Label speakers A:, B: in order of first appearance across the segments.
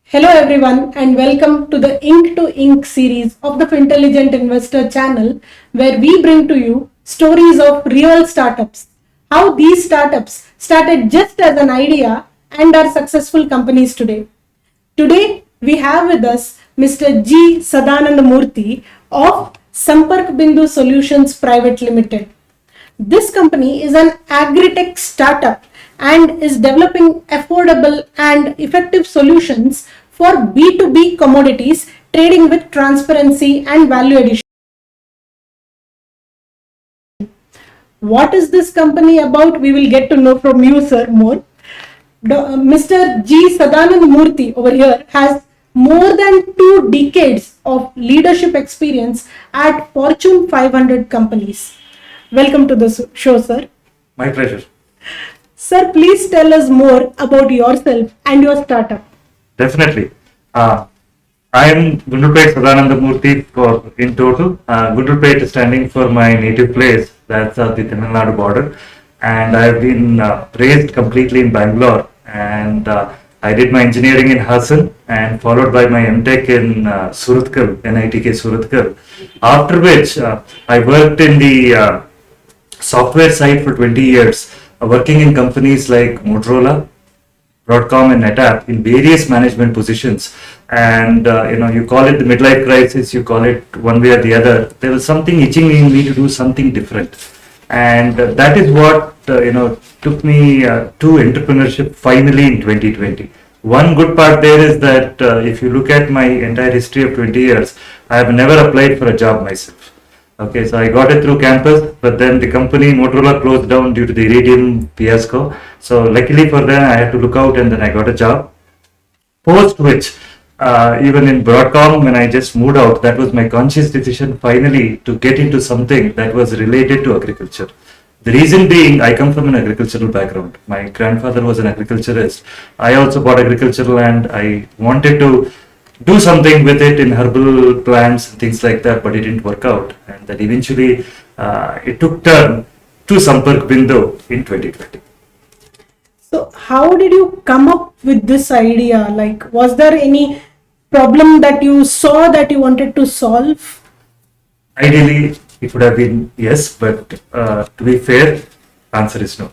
A: Hello everyone and welcome to the ink2inc series of the Fintelligent Investor channel, where we bring to you stories of real startups, how these startups started just as an idea and are successful companies today. Today we have with us Mr. G. Sadananda Murthy of SamparkBindu Solutions Private Limited. This company is an AgriTech startup and is developing affordable and effective solutions for B2B commodities trading with transparency and value addition. What is this company about? We will get to know from you, sir, more. Mr. G. Sadananda Murthy over here has more than 2 decades of leadership experience at Fortune 500 companies. Welcome to the show, sir.
B: My pleasure.
A: Sir, please tell us more about yourself and your startup.
B: Definitely. I am Gundlupet Sadananda Murthy in total. Gundlupet is standing for my native place, that's the Tamil Nadu border. And I have been raised completely in Bangalore. And I did my engineering in Hassan and followed by my MTech in Surathkal, NITK Surathkal. After which I worked in the software side for 20 years, working in companies like Motorola, Broadcom and NetApp in various management positions. And you call it the midlife crisis, you call it one way or the other. There was something itching in me to do something different. And that is what took me to entrepreneurship finally in 2020. One good part there is that if you look at my entire history of 20 years, I have never applied for a job myself. Okay, so I got it through campus, but then the company Motorola closed down due to the iridium fiasco. So luckily for them, I had to look out and then I got a job. Post which, even in Broadcom, when I just moved out, that was my conscious decision finally to get into something that was related to agriculture. The reason being, I come from an agricultural background. My grandfather was an agriculturist. I also bought agricultural land. I wanted to do something with it in herbal plants and things like that, but it didn't work out. And then eventually it took turn to SamparkBindu in 2020.
A: So how did you come up with this idea? Like, was there any problem that you saw that you wanted to solve?
B: Ideally, it would have been yes, but to be fair, answer is no.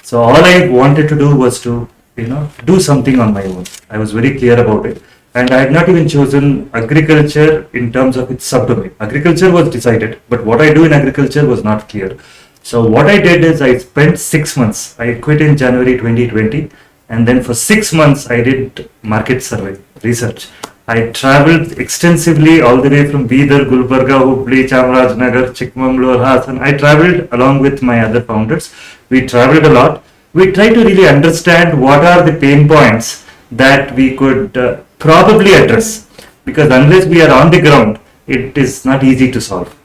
B: So all I wanted to do was to, do something on my own. I was very clear about it. And I had not even chosen agriculture in terms of its subdomain. Agriculture was decided, but what I do in agriculture was not clear. So what I did is I spent 6 months. I quit in January 2020. And then for 6 months, I did market survey, research. I traveled extensively all the way from Bidar, Gulbarga, Hubli, Chamarajanagar, Chikmagalur, Hassan. I traveled along with my other founders. We traveled a lot. We tried to really understand what are the pain points that we could probably address, because unless we are on the ground, it is not easy to solve.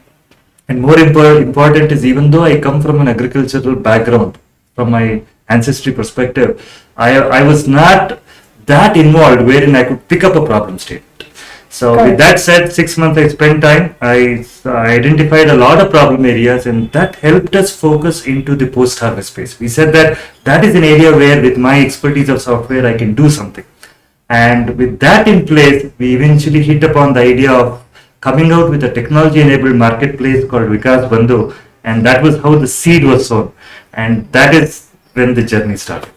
B: And more important is, even though I come from an agricultural background, from my ancestry perspective, I was not that involved wherein I could pick up a problem statement. So with that said, 6 months I spent time, I identified a lot of problem areas, and that helped us focus into the post-harvest space. We said that is an area where with my expertise of software, I can do something. And with that in place, we eventually hit upon the idea of coming out with a technology-enabled marketplace called Vikas Bandhu, and that was how the seed was sown. And that is when the journey started.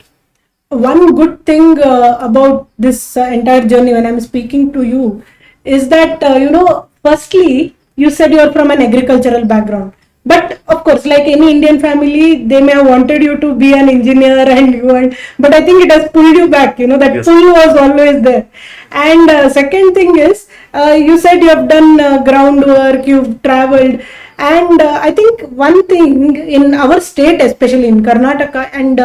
A: One good thing about this entire journey when I'm speaking to you is that, firstly, you said you're from an agricultural background. But of course, like any Indian family, they may have wanted you to be an engineer but I think it has pulled you back, that
B: Yes.
A: pull was always there. And second thing is, you said you have done groundwork, you've traveled. And I think one thing in our state, especially in Karnataka and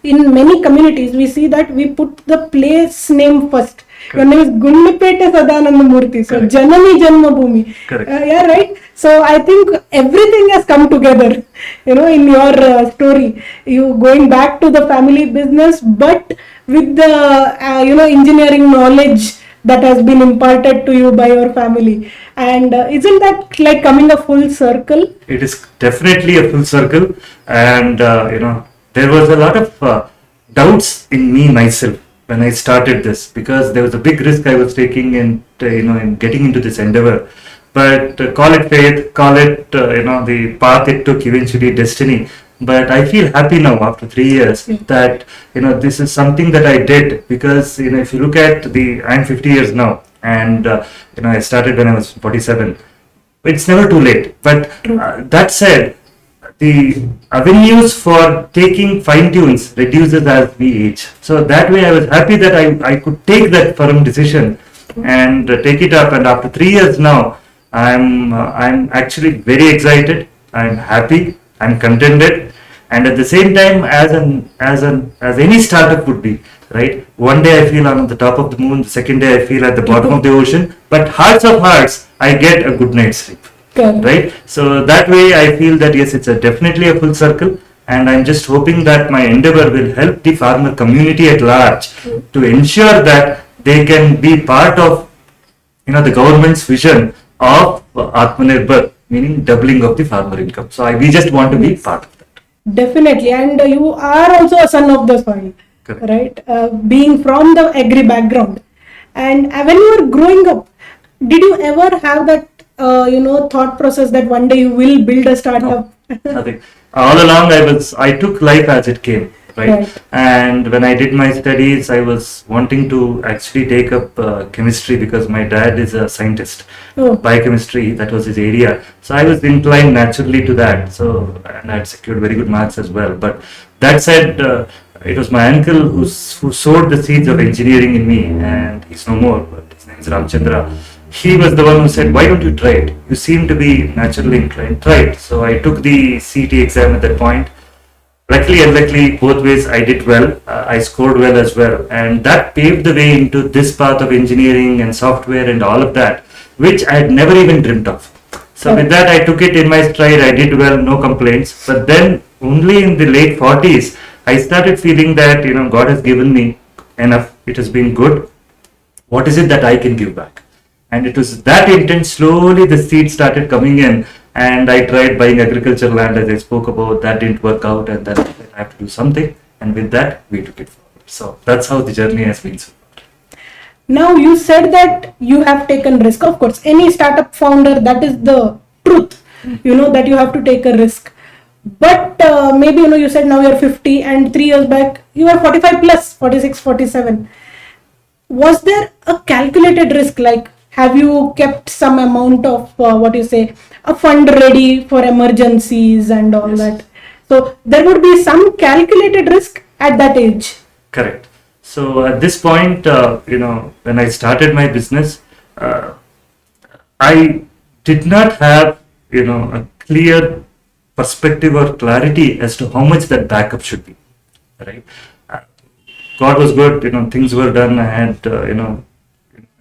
A: in many communities, we see that we put the place name first. Your name is Gundlupet Sadananda Murthy, so
B: Correct.
A: Janami Janmabhoomi.
B: Correct.
A: Yeah, right. So I think everything has come together, in your story. You going back to the family business, but with the engineering knowledge that has been imparted to you by your family. And isn't that like coming a full circle?
B: It is definitely a full circle, and there was a lot of doubts in me myself when I started this, because there was a big risk I was taking in, in getting into this endeavor. But call it faith, call it, the path it took, eventually destiny. But I feel happy now after 3 years that, this is something that I did, because, if you look at I'm 50 years now, and, I started when I was 47. It's never too late. But that said, the avenues for taking fine tunes reduces as we age. So that way I was happy that I could take that firm decision and take it up. And after 3 years now, I'm actually very excited. I'm happy. I'm contented. And at the same time, as any startup would be, right? One day I feel I'm on the top of the moon. The second day I feel at the bottom of the ocean. But hearts of hearts, I get a good night's sleep.
A: Correct.
B: Right? So that way I feel that yes, it's definitely a full circle, and I'm just hoping that my endeavor will help the farmer community at large to ensure that they can be part of the government's vision of Atmanirbhar, meaning doubling of the farmer income. So we just want to be part of that.
A: Definitely, and you are also a son of the soil,
B: Correct.
A: right? Being from the agri background, and when you were growing up, did you ever have that thought process that one day you will build a startup?
B: No, nothing. All along I took life as it came, right? And when I did my studies, I was wanting to actually take up chemistry, because my dad is a scientist. Biochemistry, that was his area. So I was inclined naturally to that. So, and I had secured very good marks as well. But that said, it was my uncle who sowed the seeds of engineering in me, and he's no more, but his name is Ramchandra. He was the one who said, why don't you try it? You seem to be naturally inclined. Try it. So I took the CT exam at that point. Luckily and luckily, both ways I did well. I scored well as well. And that paved the way into this path of engineering and software and all of that, which I had never even dreamt of. So with that, I took it in my stride. I did well, no complaints. But then only in the late 40s, I started feeling that, God has given me enough. It has been good. What is it that I can give back? And it was that intent. Slowly the seeds started coming in, and I tried buying agricultural land, as I spoke about. That didn't work out, and then I have to do something. And with that, we took it forward. So that's how the journey has been so far.
A: Now you said that you have taken risk. Of course, any startup founder, that is the truth, that you have to take a risk. But maybe, you said now you're 50 and 3 years back, you were 45 plus, 46, 47. Was there a calculated risk? Like, have you kept some amount of, a fund ready for emergencies and all that? So there would be some calculated risk at that age.
B: Correct. So at this point, when I started my business, I did not have, a clear perspective or clarity as to how much that backup should be, right? God was good, things were done. I had,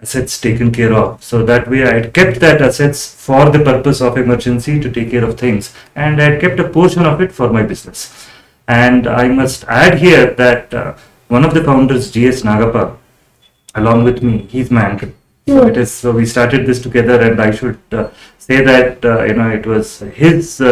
B: assets taken care of. So that way I had kept that assets for the purpose of emergency to take care of things. And I had kept a portion of it for my business. And I must add here that one of the founders, G.S. Nagappa, along with me, he's my uncle. So we started this together, and I should say that, it was his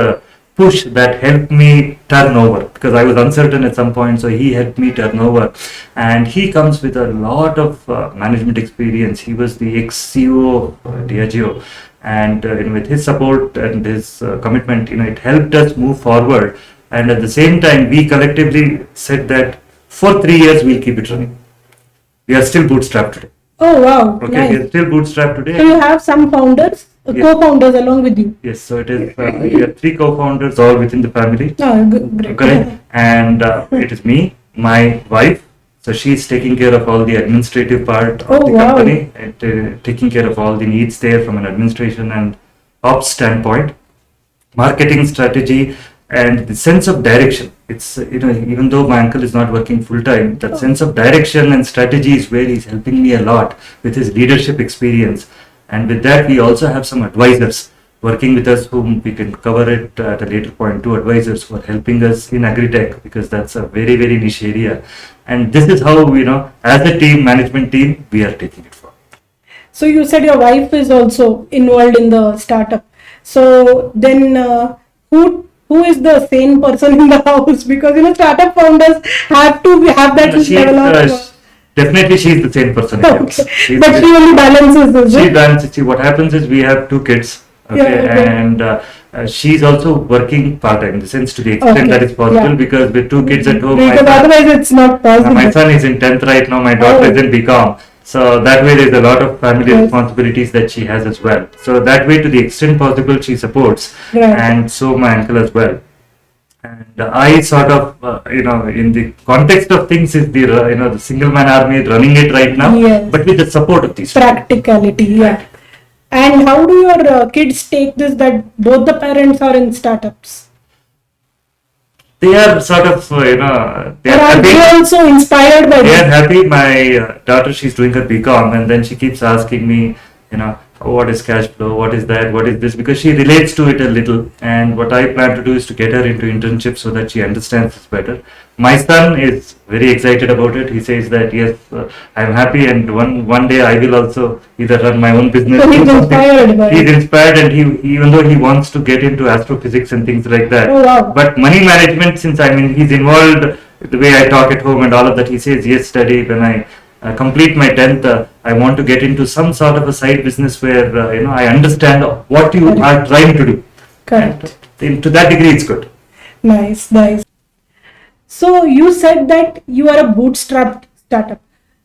B: push that helped me turn over, because I was uncertain at some point. So he helped me turn over, and he comes with a lot of management experience. He was the ex-CEO of Diageo, and with his support and his commitment, it helped us move forward. And at the same time, we collectively said that for 3 years we'll keep it running. We are still bootstrapped today.
A: Oh wow!
B: Okay,
A: nice.
B: we are still bootstrapped today.
A: So you have some founders, co-founders along with you.
B: Yes, so it is. We are 3 co-founders, all within the family.
A: Oh, good, great.
B: Correct. And it is me, my wife. So she's taking care of all the administrative part of the company, and taking care of all the needs there from an administration and ops standpoint, marketing strategy, and the sense of direction. It's, even though my uncle is not working full time, that sense of direction and strategy is where he's helping me a lot with his leadership experience. And with that, we also have some advisors working with us, whom we can cover it at a later point. 2 advisors who are helping us in AgriTech, because that's a very, very niche area. And this is how, as a team, management team, we are taking it forward.
A: So you said your wife is also involved in the startup. So then who is the sane person in the house? Because startup founders have to have that level of
B: Definitely, she's the same person. Again.
A: Okay. But she only balances, is
B: She
A: it?
B: balances. See, what happens is we have 2 kids. Okay,
A: Yeah, okay.
B: and she's also working part time in the sense to the extent
A: Okay,
B: that is possible
A: yeah.
B: because with 2 kids at home,
A: Because otherwise it's not possible.
B: my son is in 10th right now, my daughter
A: Oh.
B: is in BCom. So that way there's a lot of family
A: Yes.
B: responsibilities that she has as well. So that way to the extent possible she supports,
A: Right.
B: and so my uncle as well. And I sort of, in the context of things is the single man army running it right now,
A: Yes.
B: but with the support of these.
A: Practicality, yeah. And how do your kids take this that both the parents are in startups?
B: They are sort of, they
A: Or
B: are
A: are they
B: happy.
A: also inspired by
B: They are
A: this?
B: happy. My daughter, she's doing her BCom, and then she keeps asking me, "Oh, what is cash flow? What is that? What is this?" Because she relates to it a little. And what I plan to do is to get her into internship so that she understands this better. My son is very excited about it. He says that yes, I'm happy, and one day I will also either run my own business.
A: So he's
B: do something.
A: inspired by
B: He's
A: it.
B: inspired, and he even though he wants to get into astrophysics and things like that.
A: Oh, wow.
B: But money management, since he's involved the way I talk at home and all of that, he says, yes, study, when I complete my 10th, I want to get into some sort of a side business where, I understand what you
A: Correct.
B: are trying to do.
A: Correct.
B: And to that degree, it's good.
A: Nice, nice. So you said that you are a bootstrapped startup.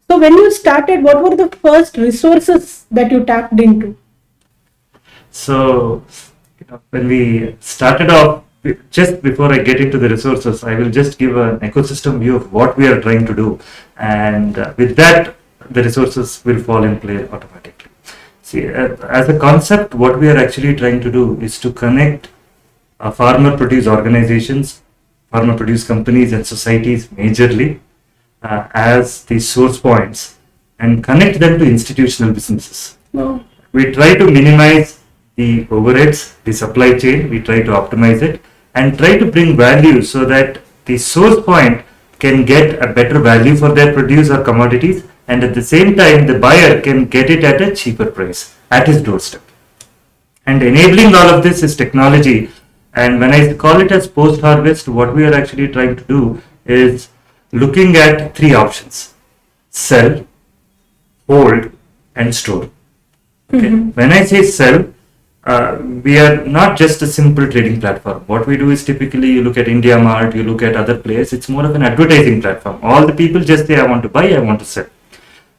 A: So when you started, what were the first resources that you tapped into?
B: So, when we started off, just before I get into the resources, I will just give an ecosystem view of what we are trying to do. And with that, the resources will fall in play automatically. See, as a concept, what we are actually trying to do is to connect farmer produce organizations, farmer produce companies, and societies majorly as the source points and connect them to institutional businesses.
A: No.
B: We try to minimize the overheads, the supply chain, we try to optimize it and try to bring value so that the source point can get a better value for their produce or commodities, and at the same time the buyer can get it at a cheaper price at his doorstep. And enabling all of this is technology. And when I call it as post-harvest, what we are actually trying to do is looking at 3 options: sell, hold, and store. Okay. When I say sell, we are not just a simple trading platform. What we do is typically you look at India Mart, you look at other players, it's more of an advertising platform. All the people just say, I want to buy, I want to sell.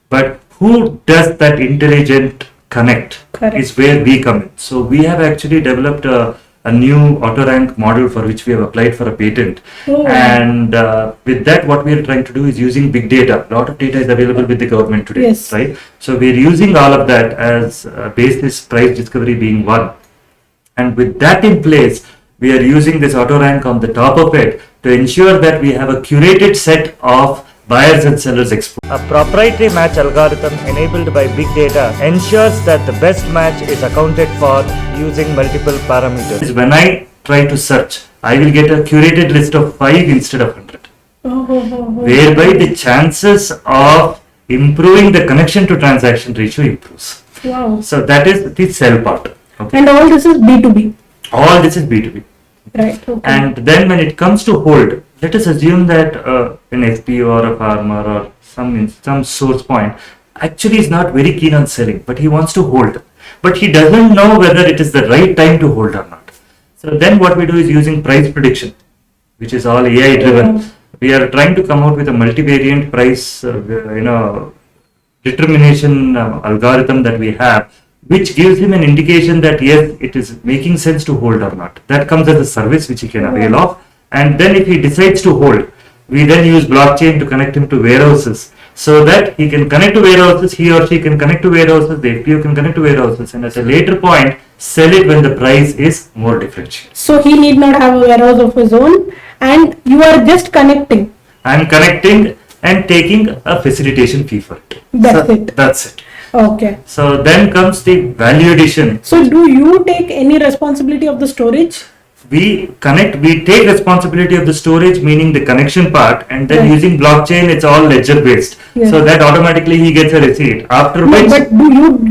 B: But who does that intelligent connect?
A: Correct.
B: Is where we come in. So we have actually developed a new auto rank model for which we have applied for a patent.
A: Oh.
B: And with that, what we are trying to do is using big data. A lot of data is available with the government today,
A: Yes.
B: right? So we are using all of that as basis price discovery being one. And with that in place, we are using this auto rank on the top of it to ensure that we have a curated set of buyers and sellers exposed. A proprietary match algorithm enabled by big data ensures that the best match is accounted for using multiple parameters. When I try to search, I will get a curated list of 5 instead of 100. Whereby the chances of improving the connection to transaction ratio improves.
A: Wow.
B: So that is the sell part. Okay.
A: And all this is B2B.
B: All this is B2B.
A: Right. Okay.
B: And then when it comes to hold, let us assume that an FPO or a farmer or some source point actually is not very keen on selling, but he wants to hold. But he doesn't know whether it is the right time to hold or not. So then what we do is using price prediction, which is all AI driven.
A: Yeah.
B: We are trying to come out with a multivariant price, determination algorithm that we have, which gives him an indication that yes, it is making sense to hold or not. That comes as a service which he can avail of. And then if he decides to hold, we then use blockchain to connect him to warehouses so that he can connect to warehouses, he or she can connect to warehouses, the FPO can connect to warehouses, and at a later point, sell it when the price is more differentiated.
A: So he need not have a warehouse of his own, and you are just connecting.
B: I am connecting and taking a facilitation fee for it.
A: That's it.
B: That's it.
A: Okay.
B: So then comes the value addition.
A: So do you take any responsibility of the storage?
B: We take responsibility of the storage, meaning the connection part, and then
A: Right.
B: using blockchain, it's all ledger based.
A: Yes.
B: So that automatically he gets a receipt. After
A: No,
B: which,
A: but do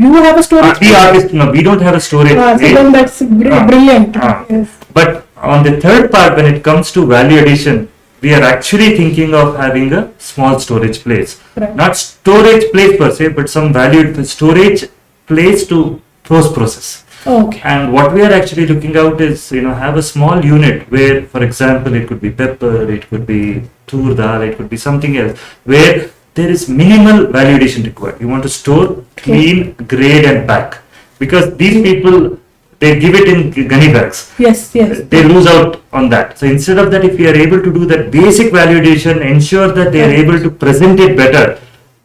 A: you have a storage?
B: we don't have a storage.
A: So then that's brilliant.
B: Ah.
A: Yes.
B: But on the third part, when it comes to value addition, we are actually thinking of having a small storage place.
A: Right.
B: Not storage place per se, but some valued storage place to post-process.
A: Okay.
B: And what we are actually looking out is, have a small unit where, for example, it could be pepper, it could be tur dal, it could be something else, where there is minimal value addition required. You want to store, clean, grade, and pack. Because these people, they give it in gunny bags.
A: Yes.
B: They lose out on that. So instead of that, if we are able to do that basic value addition, ensure that they are able to present it better,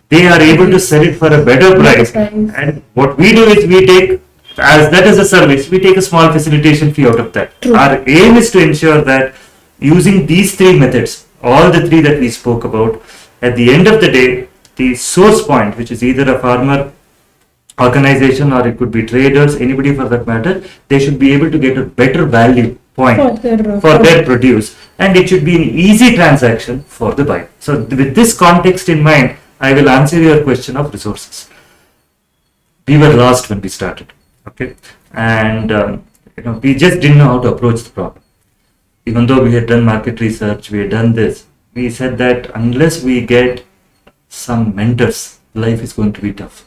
B: they are able to sell it for a better price. And what we do is we take, as that is a service, we take a small facilitation fee out of that.
A: True.
B: Our aim is to ensure that using these three methods, all the three that we spoke about, at the end of the day, the source point, which is either a farmer organization or it could be traders, anybody for that matter, they should be able to get a better value point for their produce, and it should be an easy transaction for the buyer. So with this context in mind, I will answer your question of resources. We were lost when we started, okay, and we just didn't know how to approach the problem. Even though we had done market research, we had done this, we said that unless we get some mentors, life is going to be tough.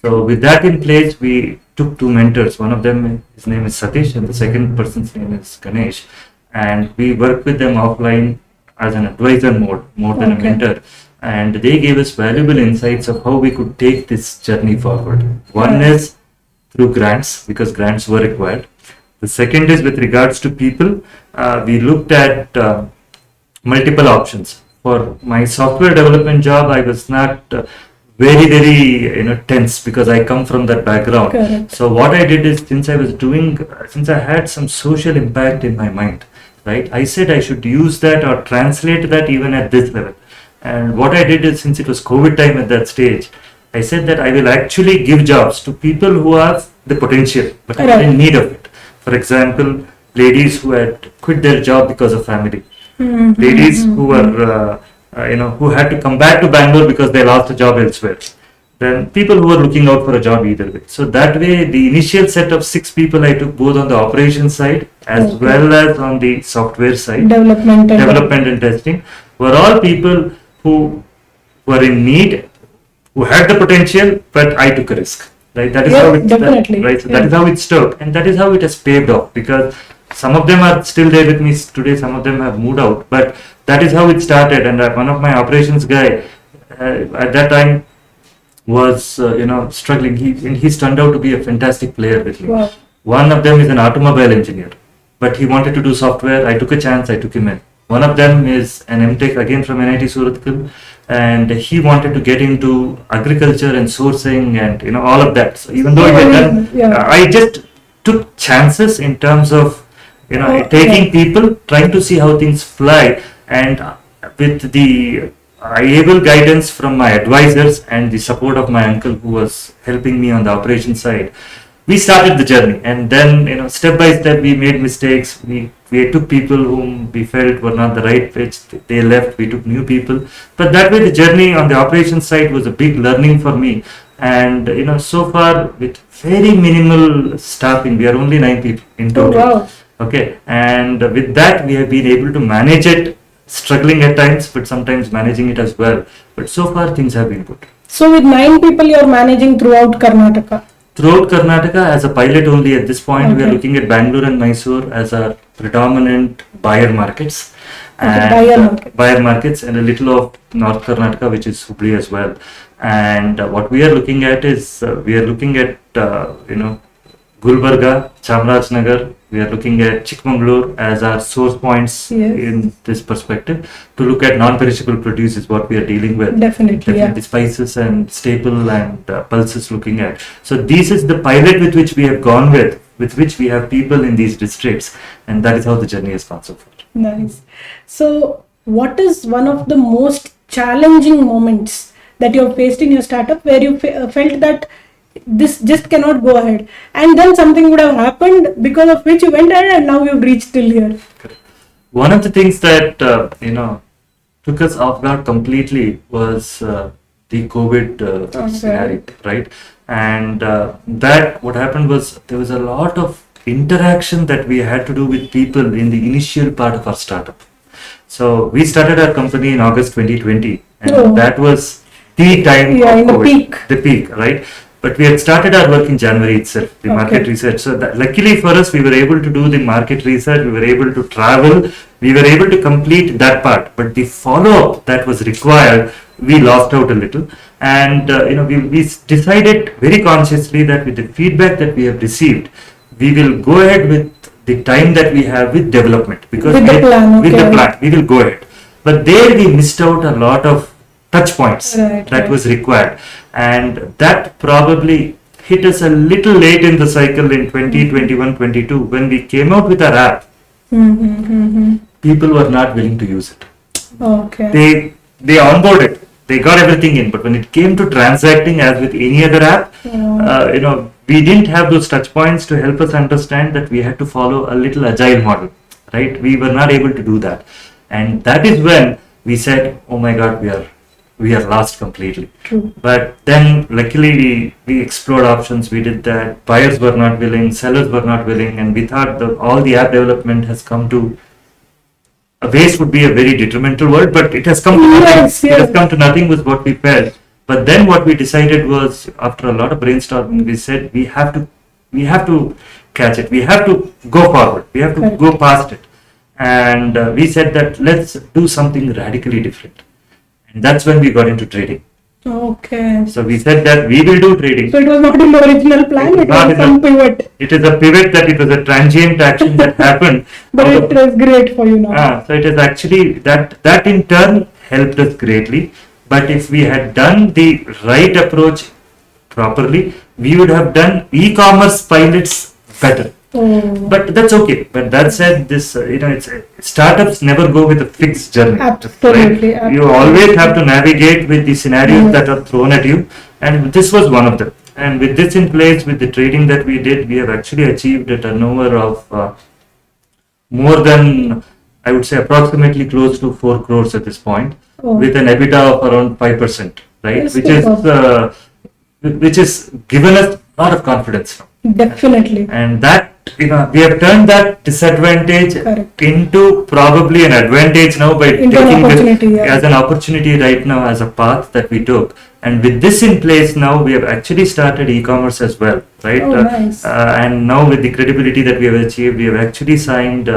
B: So with that in place, we took two mentors. One of them, his name is Satish, and the second person's name is Ganesh. And we worked with them offline as an advisor mode, more than a mentor. And they gave us valuable insights of how we could take this journey forward. One is through grants, because grants were required. The second is with regards to people. We looked at multiple options. For my software development job, I was not very tense because I come from that background.
A: Correct.
B: So what I did is, since I had some social impact in my mind, right, I said I should use that or translate that even at this level. And what I did is, since it was COVID time at that stage, I said that I will actually give jobs to people who have the potential but are in need of it. For example, ladies who had quit their job because of family, ladies who were who had to come back to Bangalore because they lost a job elsewhere. Then people who were looking out for a job either way. So that way, the initial set of 6 people I took both on the operations side as well as on the software side, development and testing, were all people who were in need, who had the potential, but I took a risk. Right? That is how it definitely. Right? So that is how it stuck, and that is how it has paved off. Because some of them are still there with me today, some of them have moved out, but that is how it started. And one of my operations guy at that time was struggling. He's turned out to be a fantastic player with me.
A: Wow.
B: One of them is an automobile engineer, but he wanted to do software. I took a chance, I took him in. One of them is an MTech again from NIT Surathkal, and he wanted to get into agriculture and sourcing and all of that. So even though he had done, I just took chances in terms of taking people, trying to see how things fly, and with the able guidance from my advisors and the support of my uncle who was helping me on the operation side, we started the journey. And then step by step we made mistakes. We took people whom we felt were not the right pitch, they left, we took new people, but that way the journey on the operations side was a big learning for me. And so far with very minimal staffing, we are only 9 people in total.
A: Oh, wow.
B: Okay, and with that we have been able to manage it, struggling at times, but sometimes managing it as well. But so far things have been good.
A: So with 9 people you are managing throughout Karnataka? Throughout
B: Karnataka as a pilot only at this point. We are looking at Bangalore and Mysore as our predominant buyer markets. And buyer markets, and a little of North Karnataka, which is Hubli as well. And what we are looking at is Gulbarga, Chamarajanagar. We are looking at Chikmagalur as our source points in this perspective. To look at non-perishable produce is what we are dealing with. Definitely spices and staple and pulses looking at. So this is the pilot with which we have gone with which we have people in these districts, and that is how the journey has gone so far.
A: Nice. So what is one of the most challenging moments that you have faced in your startup where you felt that this just cannot go ahead, and then something would have happened because of which you went ahead and now you've reached till here?
B: One of the things that took us off guard completely was the COVID scenario, right? And that what happened was there was a lot of interaction that we had to do with people in the initial part of our startup. So we started our company in August 2020, and
A: Oh.
B: that was the time
A: Yeah,
B: of
A: in the
B: COVID,
A: peak.
B: the peak, right? But we had started our work in January itself, the market
A: Okay.
B: research. So that, luckily for us, we were able to do the market research. We were able to travel. We were able to complete that part. But the follow-up that was required, we lost out a little. And we decided very consciously that with the feedback that we have received, we will go ahead with the time that we have with development, because
A: With the plan,
B: with the
A: okay.
B: plan we will go ahead. But there we missed out a lot of touch points
A: Right,
B: that
A: right.
B: was required, and that probably hit us a little late in the cycle in 2021-22 when we came out with our app. People were not willing to use it.
A: Okay.
B: They onboarded, they got everything in, but when it came to transacting as with any other app, we didn't have those touch points to help us understand that we had to follow a little agile model, right? We were not able to do that, and that is when we said, oh my god, we are lost completely.
A: True.
B: But then luckily we explored options. We did that. Buyers were not willing, sellers were not willing, and we thought that all the app development has come to a waste would be a very detrimental word, but it has come to nothing.
A: Yes,
B: It has
A: yes.
B: come to nothing with what we felt. But then what we decided was, after a lot of brainstorming, we said we have to catch it. We have to go forward. We have to
A: Correct.
B: go past it. And we said that let's do something radically different. And that's when we got into trading.
A: Okay.
B: So we said that we will do trading.
A: So it was not in the original plan, it
B: Not
A: was
B: in the-
A: some pivot.
B: It is a pivot that it was a transient action that happened.
A: But
B: out
A: it
B: of-
A: was great for you now.
B: So it is actually that in turn helped us greatly. But if we had done the right approach properly, we would have done e-commerce pilots better.
A: Oh.
B: But that's okay. But that said, this it's startups never go with a fixed journey.
A: Absolutely,
B: right? You
A: absolutely.
B: always have to navigate with the scenarios
A: Yes.
B: that are thrown at you, and this was one of them. And with this in place, with the trading that we did, we have actually achieved a turnover of more than, I would say, approximately close to 4 crores at this point,
A: Oh.
B: with an EBITDA of around 5%, right?
A: Yes,
B: Which is given us a lot of confidence now.
A: Definitely.
B: And that, we have turned that disadvantage
A: Correct.
B: into probably an advantage now by
A: Into an
B: taking
A: opportunity,
B: this
A: yeah.
B: as an opportunity right now, as a path that we took. And with this in place now, we have actually started e-commerce as well, right?
A: Oh, nice.
B: And now with the credibility that we have achieved, we have actually signed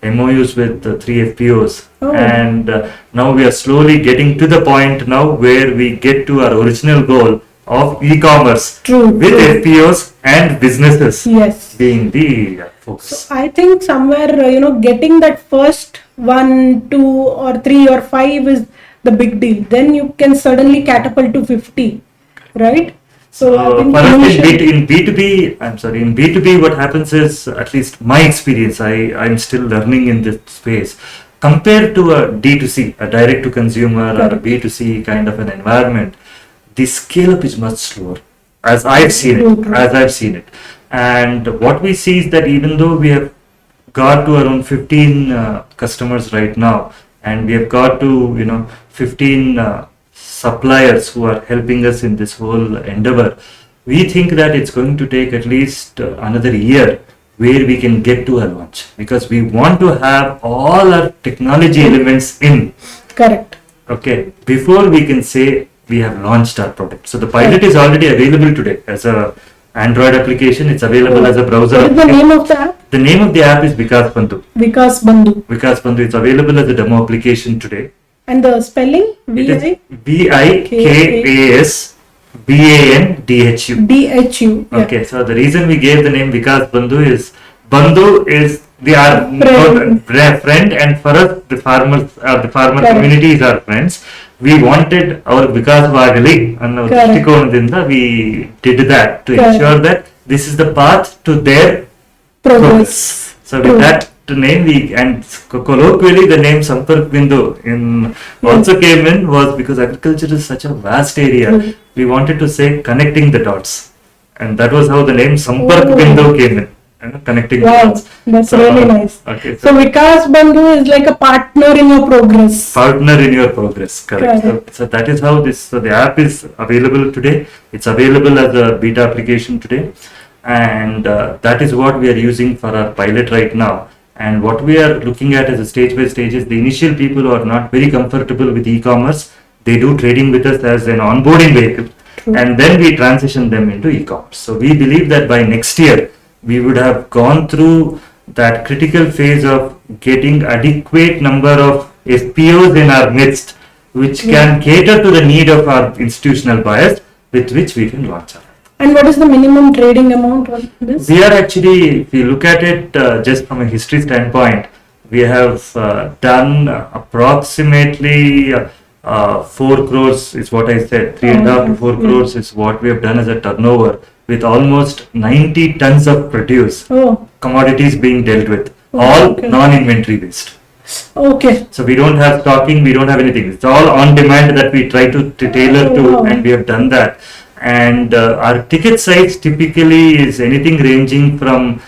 B: MOUs with 3 FPOs.
A: Oh.
B: And now we are slowly getting to the point now where we get to our original goal of e-commerce
A: True,
B: with
A: true.
B: FPOs and businesses
A: Yes.
B: being the focus.
A: I think somewhere, getting that first 1, 2, or 3 or 5 is the big deal. Then you can suddenly catapult to 50, right? So I think
B: For us
A: initially-
B: in B2B, what happens is, at least my experience, I'm still learning in this space. Compared to a D2C, a direct to consumer, or a
A: Correct.
B: B2C kind of an environment, the scale up is much slower, as I've seen
A: True,
B: it,
A: true.
B: And what we see is that even though we have got to around 15 customers right now, and we have got to 15 suppliers who are helping us in this whole endeavor, we think that it's going to take at least another year where we can get to a launch, because we want to have all our technology elements in,
A: Correct.
B: okay, before we can say we have launched our product. So the pilot is already available today as a Android application. It's available as a browser.
A: What is the name of the app?
B: The name of the app is BindhuSolutions.
A: BindhuSolutions.
B: BindhuSolutions. It's available as a demo application today.
A: And the spelling?
B: It is BIKASBANDHU.
A: DHU. Yeah.
B: Okay, so the reason we gave the name BindhuSolutions is Bandhu is our friend, and for us the farmer
A: Correct.
B: community is our friends. We wanted our Vikasvagali and our
A: Correct.
B: Drishtikonadinda, we did that to
A: Correct.
B: ensure that this is the path to their
A: Progress.
B: So
A: True.
B: with that name, and colloquially the name SamparkBindu also came in, was because agriculture is such a vast area.
A: True.
B: We wanted to say connecting the dots, and that was how the name SamparkBindu came in. Connecting the
A: Wow,
B: dots.
A: that's
B: So,
A: really nice.
B: Okay,
A: So BindhuSolutions is like a partner in your progress.
B: partner in your progress, correct.
A: Correct.
B: So that is how this. So the app is available today. It's available as a beta application today, and that is what we are using for our pilot right now. And what we are looking at as a stage by stage is the initial people who are not very comfortable with e-commerce, they do trading with us as an onboarding vehicle.
A: True.
B: And then we transition them into e-commerce. So we believe that by next year, we would have gone through that critical phase of getting adequate number of FPOs in our midst, which can cater to the need of our institutional buyers, with which we can launch our.
A: And what is the minimum trading amount on this?
B: We are actually, if you look at it just from a history standpoint, we have done approximately 4 crores is what I said, 3.5 to 4 crores is what we have done as a turnover, with almost 90 tons of produce, commodities being dealt with, all non-inventory based.
A: Okay.
B: So we don't have stocking, we don't have anything. It's all on demand that we try to tailor to, and we have done that. And our ticket size typically is anything ranging from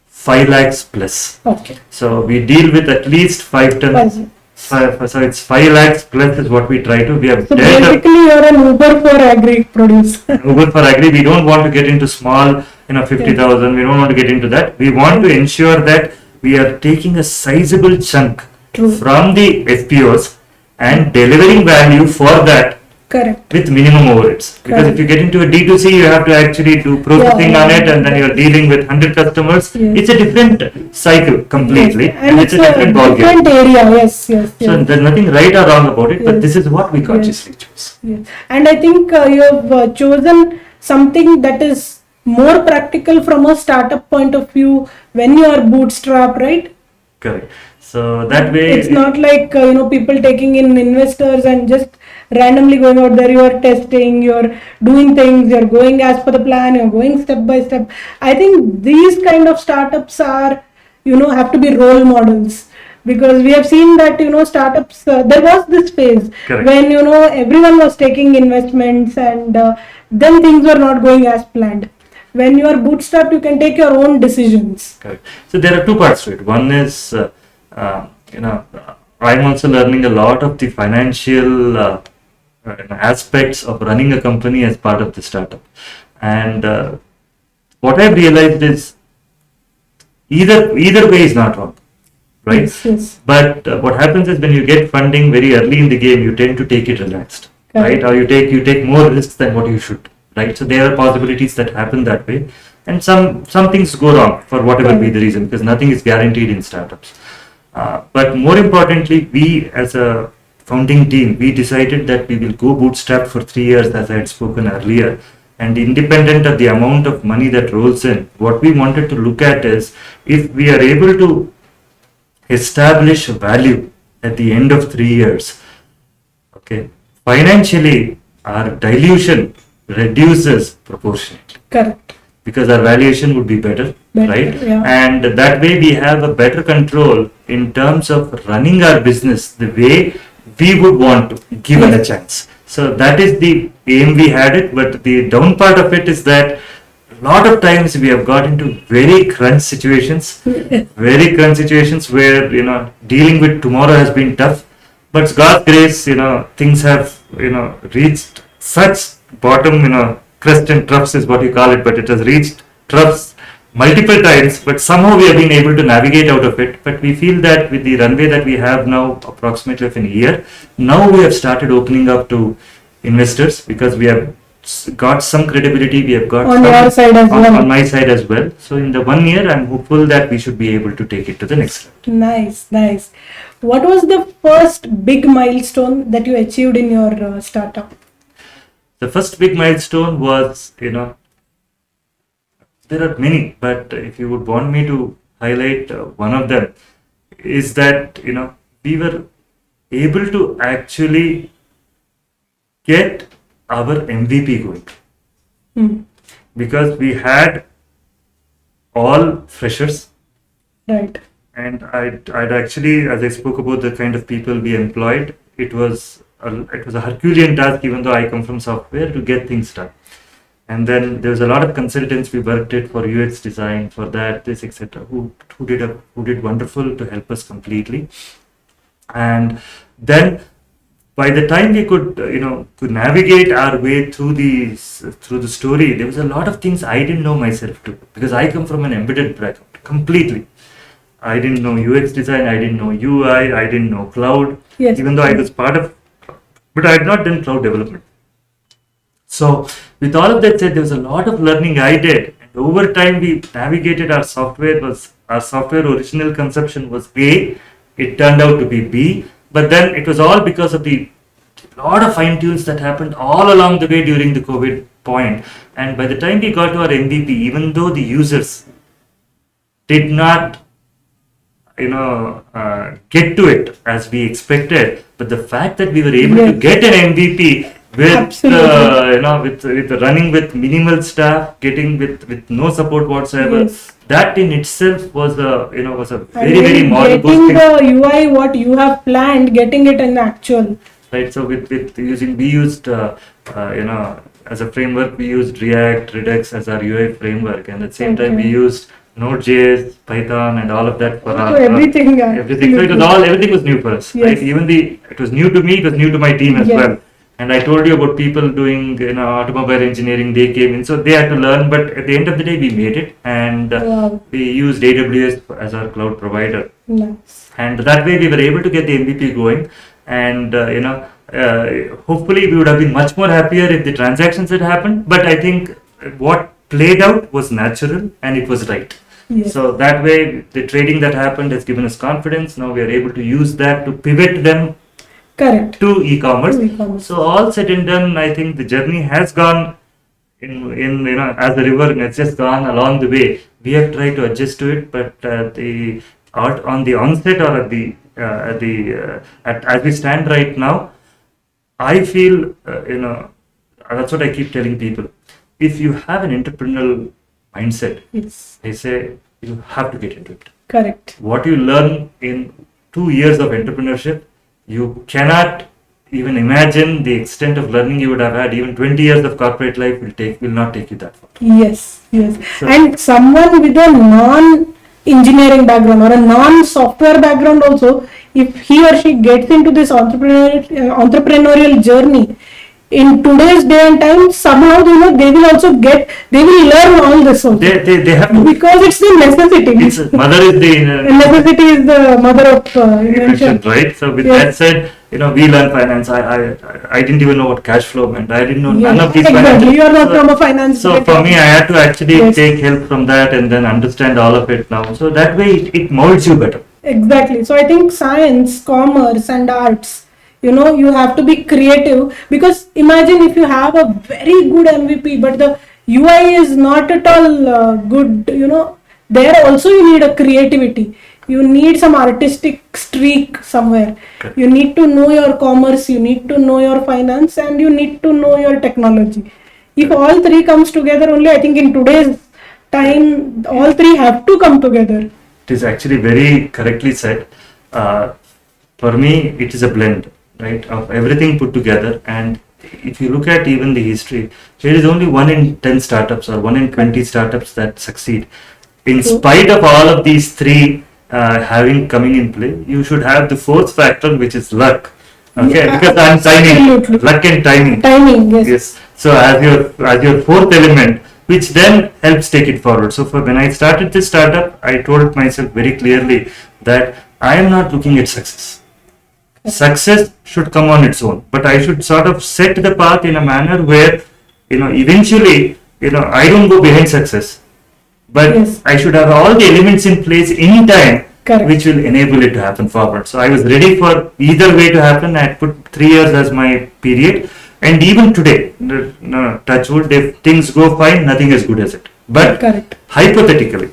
B: 5 lakhs plus.
A: Okay.
B: So we deal with at least 5 tons. So it's 5 lakhs plus is what we try to. We have
A: so basically you're an Uber for agri produce.
B: Uber for agri. We don't want to get into small, 50,000. We don't want to get into that. We want to ensure that we are taking a sizable chunk from the FPOs and delivering value for that.
A: Correct.
B: With minimum overheads. Because if you get into a D2C, you have to actually do processing on it, and then you're dealing with 100 customers. It's a different cycle completely.
A: And it's a different area. Yes.
B: So there's nothing right or wrong about it, but this is what we consciously choose.
A: And I think you have chosen something that is more practical from a startup point of view when you are bootstrap, right?
B: Correct. So that way,
A: it's not like people taking in investors and just randomly going out there. You are testing, you are doing things, you are going as per the plan, you are going step by step. I think these kind of startups are have to be role models, because we have seen that startups there was this phase when everyone was taking investments and then things were not going as planned. When you are bootstrapped, you can take your own decisions.
B: Correct. So there are two parts to it. One is I'm also learning a lot of the financial aspects of running a company as part of the startup. And what I've realized is either way is not wrong, right?
A: Yes.
B: But what happens is when you get funding very early in the game, you tend to take it relaxed, right? Or you take more risks than what you should, right? So there are possibilities that happen that way, and some things go wrong for whatever be the reason, because nothing is guaranteed in startups. But more importantly, we as a founding team, we decided that we will go bootstrap for 3 years, as I had spoken earlier. And independent of the amount of money that rolls in, what we wanted to look at is if we are able to establish value at the end of 3 years, financially our dilution reduces proportionately.
A: Correct.
B: Because our valuation would be better, right?
A: Yeah.
B: And that way we have a better control in terms of running our business the way we would want to, given a chance. So that is the aim we had it, but the down part of it is that a lot of times we have got into very crunch situations, where, dealing with tomorrow has been tough, but God's grace, things have, reached such bottom, crest and troughs is what you call it, but it has reached troughs multiple times, but somehow we have been able to navigate out of it. But we feel that with the runway that we have now, approximately of a year, now we have started opening up to investors, because we have got some credibility, we have got
A: on your side as well.
B: On my side as well. So in the 1 year, I'm hopeful that we should be able to take it to the next level.
A: Nice. What was the first big milestone that you achieved in your startup?
B: The first big milestone was, there are many, but if you would want me to highlight one of them, is that, we were able to actually get our MVP going. Because we had all freshers.
A: Right.
B: And I'd actually, as I spoke about the kind of people we employed, it was a Herculean task, even though I come from software, to get things done. And then there was a lot of consultants we worked with for UX design, for that, this, etc., who did wonderful to help us completely. And then by the time we could navigate our way through the story, there was a lot of things I didn't know myself too, because I come from an embedded background completely. I didn't know UX design, I didn't know UI, I didn't know cloud,
A: Yes.
B: even though I was part of, but I had not done cloud development. So with all of that said, there was a lot of learning I did. And over time, we navigated our software original conception was A, it turned out to be B, but then it was all because of the lot of fine tunes that happened all along the way during the COVID point. And by the time we got to our MVP, even though the users did not get to it as we expected, but the fact that we were able to
A: Yes.
B: get an MVP with
A: Absolutely.
B: with running with minimal staff, getting with no support whatsoever,
A: Yes.
B: that in itself was a
A: I
B: very
A: mean,
B: moral
A: getting
B: boosting.
A: the UI what you have planned, getting it in actual.
B: Right, so with using we used as a framework we used React Redux as our UI framework, and at the same time we
A: Okay.
B: used Node.js, Python, and all of that for
A: So
B: our
A: everything,
B: everything. So it was all everything was new for us.
A: Yes.
B: Right, even it was new to me. It was new to my team as
A: Yes.
B: well. And I told you about people doing automobile engineering. They came in, so they had to learn. But at the end of the day, we made it, and
A: Wow.
B: we used AWS as our cloud provider.
A: Nice.
B: And that way we were able to get the MVP going, and hopefully we would have been much more happier if the transactions had happened, but I think what played out was natural and it was right.
A: Yes.
B: So that way the trading that happened has given us confidence. Now we are able to use that to pivot them
A: Correct.
B: to e-commerce.
A: To e-commerce.
B: So all said and done, I think the journey has gone in as the river, and it's just gone along the way. We have tried to adjust to it, but on the onset or as we stand right now, I feel that's what I keep telling people. If you have an entrepreneurial mindset,
A: Yes.
B: I say you have to get into it.
A: Correct.
B: What you learn in 2 years of entrepreneurship, you cannot even imagine the extent of learning you would have had. Even 20 years of corporate life will not take you that far.
A: Yes. Yes.
B: So-
A: And someone with a non-engineering background or a non-software background also, if he or she gets into this entrepreneurial journey, in today's day and time, somehow they will learn all this also.
B: They have to.
A: Because it's the necessity.
B: Mother is the
A: Necessity is the mother of
B: invention,
A: invention.
B: right? So with
A: Yes.
B: that said, we learn finance. I didn't even know what cash flow meant. I didn't know none
A: Yes,
B: of these
A: exactly. You are not from a finance
B: So for
A: background.
B: me, I had to actually
A: Yes.
B: take help from that and then understand all of it now. So that way, it molds you better.
A: Exactly. So I think science, commerce, and arts, you have to be creative, because imagine if you have a very good MVP, but the UI is not at all good, there also you need a creativity. You need some artistic streak somewhere.
B: Correct.
A: You need to know your commerce, you need to know your finance, and you need to know your technology. If all three comes together only, I think in today's time, all three have to come together.
B: It is actually very correctly said. For me, it is a blend, right, of everything put together. And if you look at even the history, there is only 1 in 10 startups or 1 in 20 startups that succeed. In
A: True.
B: spite of all of these three coming in play, you should have the fourth factor, which is luck. Okay,
A: Yeah,
B: because I'm timing,
A: absolutely.
B: luck and timing.
A: Timing, yes.
B: Yes. So as your fourth element, which then helps take it forward. So when I started this startup, I told myself very clearly that I am not looking at success. Success should come on its own, but I should sort of set the path in a manner where, eventually, I don't go behind success, but
A: Yes.
B: I should have all the elements in place in time,
A: Correct.
B: which will enable it to happen forward. So I was ready for either way to happen. I had put 3 years as my period, and even today, touch wood, if things go fine, nothing as good as it. But
A: Correct.
B: hypothetically,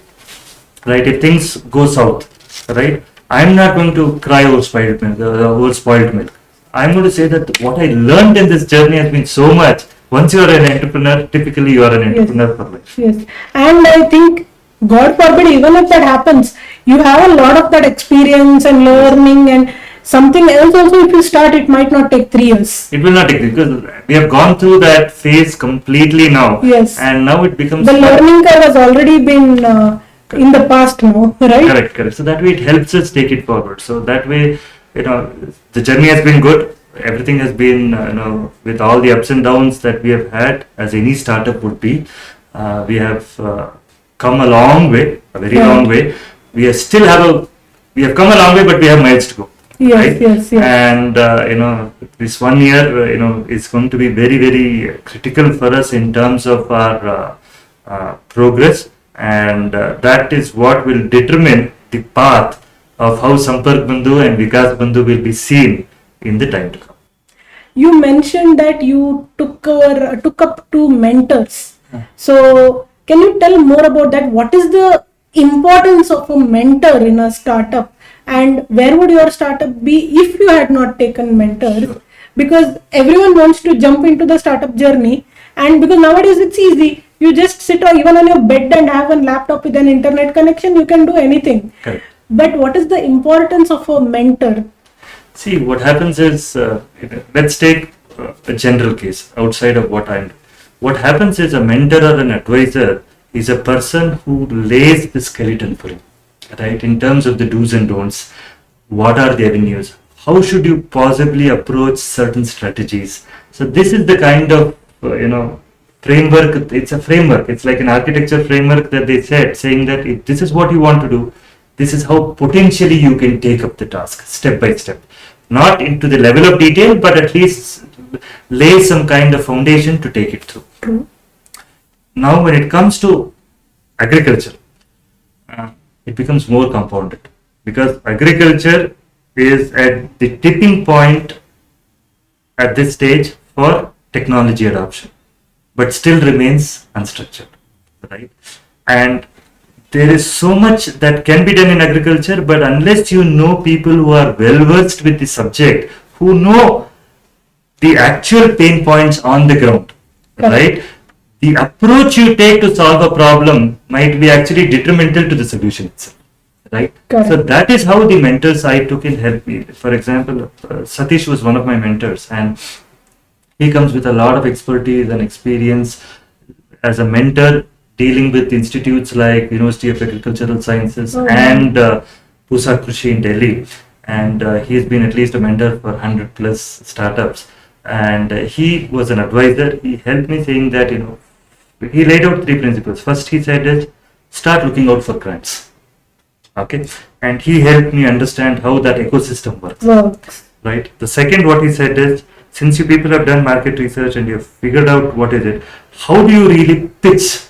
B: right, if things go south, right, I'm not going to cry over spoiled milk. I'm going to say that what I learned in this journey has been so much. Once you are an entrepreneur, typically you are an entrepreneur for life.
A: Yes. And I think, God forbid, even if that happens, you have a lot of that experience and learning, and something else also, if you start, it might not take 3 years.
B: It will not take, because we have gone through that phase completely now.
A: Yes.
B: And now it becomes
A: The learning curve has already been in the past now, right?
B: correct. So that way it helps us take it forward. So that way, the journey has been good. Everything has been, with all the ups and downs that we have had, as any startup would be, we have come a long way, a very
A: Right.
B: long way. we are still we have come a long way, but we have miles to go.
A: Yes,
B: right?
A: yes, yes.
B: And this 1 year, is going to be very, very critical for us in terms of our progress, and that is what will determine the path of how SamparkBindu and VikasBindhu will be seen in the time to come.
A: You mentioned that you took up two mentors. So can you tell more about that? What is the importance of a mentor in a startup, and where would your startup be if you had not taken mentors? Because everyone wants to jump into the startup journey, and because nowadays it's easy, you just sit or even on your bed and have a laptop with an internet connection, you can do anything.
B: Correct.
A: But what is the importance of a mentor?
B: See, what happens is, let's take a general case outside of what I'm doing. What happens is, a mentor or an advisor is a person who lays the skeleton for you, right? In terms of the do's and don'ts, what are the avenues? How should you possibly approach certain strategies? So this is the kind of, framework. It's a framework. It's like an architecture framework that they said, saying that if this is what you want to do, this is how potentially you can take up the task step by step. Not into the level of detail, but at least lay some kind of foundation to take it through.
A: True.
B: Now, when it comes to agriculture, it becomes more compounded, because agriculture is at the tipping point at this stage for technology adoption, but still remains unstructured, right? And there is so much that can be done in agriculture, but unless you know people who are well versed with the subject, who know the actual pain points on the ground, right? The approach you take to solve a problem might be actually detrimental to the solution itself, right?
A: Correct.
B: So that is how the mentors I took in helped me. For example, Satish was one of my mentors, and he comes with a lot of expertise and experience as a mentor, dealing with institutes like University of Agricultural Sciences and Pusa Krishi in Delhi. And he's been at least a mentor for 100 plus startups. And he was an advisor. He helped me, saying that, he laid out 3 principles. First, he said is, start looking out for grants. Okay. And he helped me understand how that ecosystem works. Right. The second, what he said is, since you people have done market research and you've figured out what is it, how do you really pitch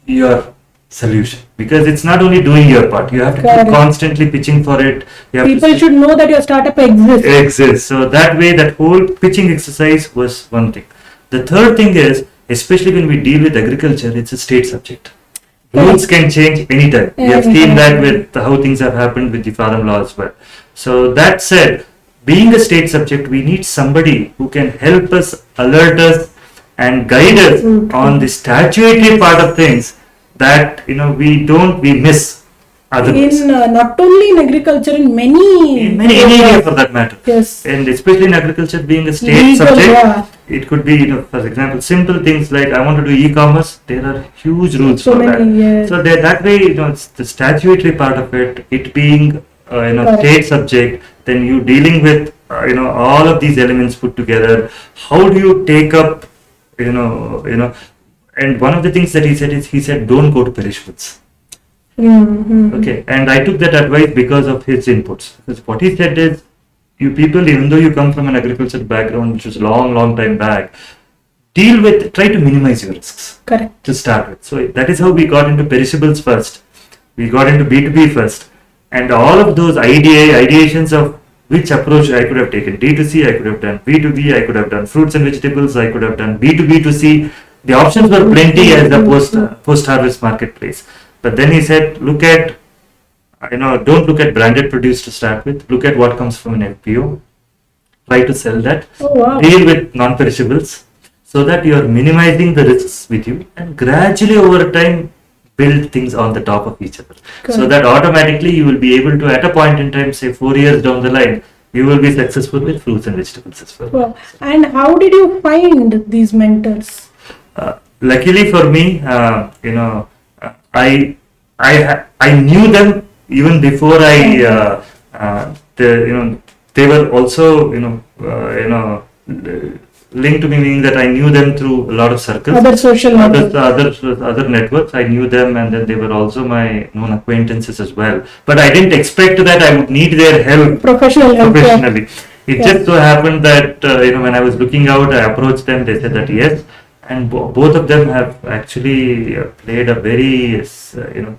B: your solution? Because it's not only doing your part, you have to keep constantly pitching for it.
A: People should know that your startup exists.
B: So that way, that whole pitching exercise was one thing. The third thing is, especially when we deal with agriculture, it's a state subject. Rules can change anytime. We have seen that with how things have happened with the farm law as well. So that said, being a state subject, we need somebody who can help us, alert us, and guide us on the statutory part of things, that we miss otherwise.
A: Not only in agriculture, in many
B: areas for that matter.
A: Yes.
B: And especially in agriculture, being a state subject, it could be, for example, simple things like, I want to do e-commerce. There are huge rules for that.
A: Yes.
B: So that way, it's the statutory part of it. It being state subject, then you dealing with all of these elements put together. How do you take up and one of the things that he said is, he said, don't go to perishables. Okay, and I took that advice because of his inputs. Because what he said is, you people, even though you come from an agriculture background, which was long time back, try to minimize your risks.
A: Correct.
B: To start with. So that is how we got into perishables first. We got into B2B first. And all of those ideations of which approach I could have taken. D2C I could have done. B2B I could have done. Fruits and vegetables I could have done. B2B to C. The options were plenty as a post-harvest marketplace. But then he said, don't look at branded produce to start with. Look at what comes from an FPO. Try to sell that. Deal with non-perishables, so that you are minimizing the risks with you, and gradually over time build things on the top of each other. So that automatically you will be able to, at a point in time, say 4 years down the line, you will be successful with fruits and vegetables as well.
A: And how did you find these mentors?
B: Luckily for me, I knew them even before they were also linked to me, meaning that I knew them through a lot of circles.
A: Other social networks.
B: Other networks. I knew them, and then they were also my known acquaintances as well. But I didn't expect that I would need their help professionally. It just so happened that when I was looking out, I approached them. They said that yes, and both of them have actually played a very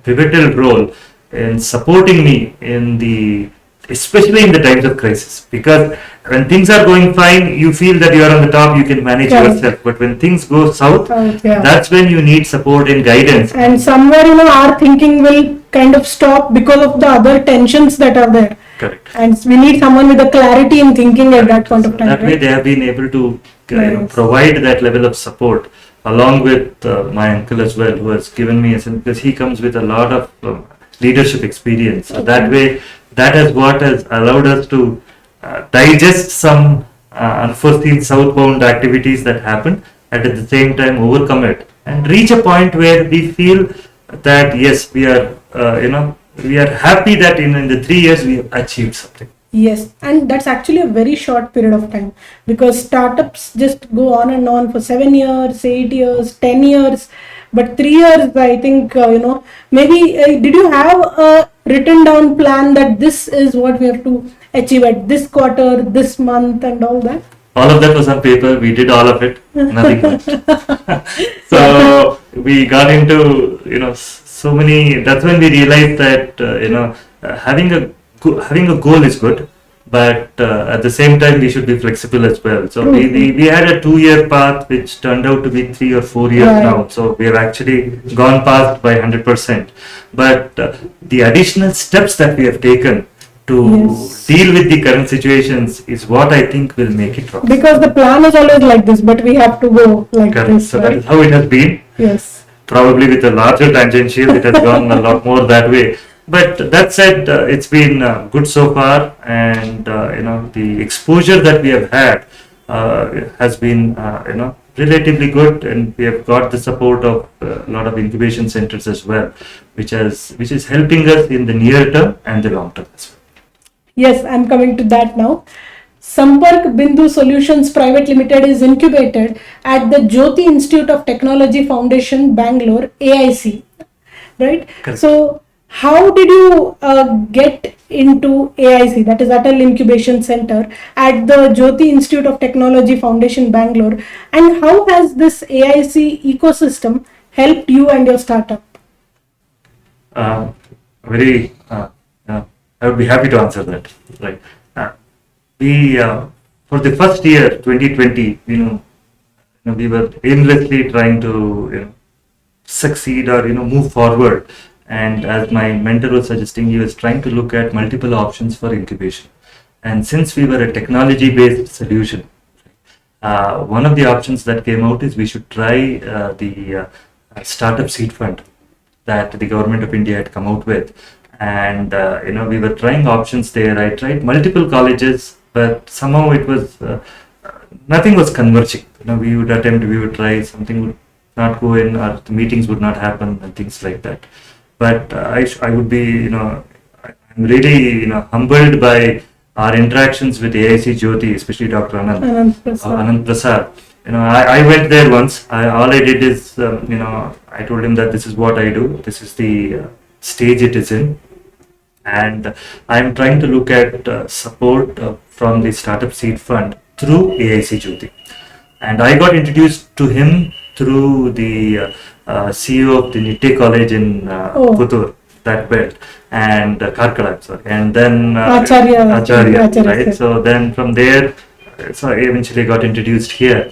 B: pivotal role in supporting me especially in the times of crisis. Because when things are going fine, you feel that you are on the top, you can manage yourself. But when things go south, that's when you need support and guidance.
A: And somewhere, our thinking will kind of stop because of the other tensions that are there.
B: Correct.
A: And we need someone with a clarity in thinking at that point of time.
B: That way, they have been able to provide that level of support, along with my uncle as well, who has given me because he comes with a lot of leadership experience. So that way, that is what has allowed us to digest some unforeseen southbound activities that happened, and at the same time overcome it and reach a point where we feel that yes, we are happy that in the 3 years we have achieved something.
A: Yes, and that's actually a very short period of time, because startups just go on and on for 7 years, 8 years, 10 years. But 3 years, I think, maybe did you have a written down plan that this is what we have to achieve at this quarter, this month, and all that?
B: All of that was on paper. We did all of it. Nothing much. So we got into, so many. That's when we realized that, having a goal is good, but at the same time we should be flexible as well. So we had a 2-year path which turned out to be 3 or 4 years now. So we have actually gone past by 100%. But the additional steps that we have taken to deal with the current situations is what I think will make it wrong.
A: Because the plan is always like this, but we have to go like this.
B: So that is how it has been.
A: Yes.
B: Probably with a larger tangential, it has gone a lot more that way. But that said, it's been good so far, and the exposure that we have had has been relatively good, and we have got the support of a lot of incubation centers as well, which is helping us in the near term and the long term as well.
A: Yes, I'm coming to that now. SamparkBindu Solutions Private Limited is incubated at the Jyoti Institute of Technology Foundation, Bangalore, AIC. Right?
B: Correct.
A: So, how did you get into AIC, that is Atal Incubation Center, at the Jyoti Institute of Technology Foundation, Bangalore, and how has this AIC ecosystem helped you and your startup?
B: I would be happy to answer that. Right. We for the first year, 2020, we were aimlessly trying to succeed or move forward. And as my mentor was suggesting, he was trying to look at multiple options for incubation. And since we were a technology-based solution, one of the options that came out is we should try the startup seed fund that the government of India had come out with. And we were trying options there. I tried multiple colleges, but somehow it was nothing was converging. We would try, something would not go in, or the meetings would not happen, and things like that. But I would be, I'm really, humbled by our interactions with AIC Jyoti, especially Dr. Anand Prasad. I went there once. All I did is, I told him that this is what I do. This is the stage it is in. And I'm trying to look at support from the Startup Seed Fund through AIC Jyoti. And I got introduced to him through the CEO of the Nitte College in Puttur, that belt, and Karkala, sorry. And then Acharya, right? So then from there, so I eventually got introduced here.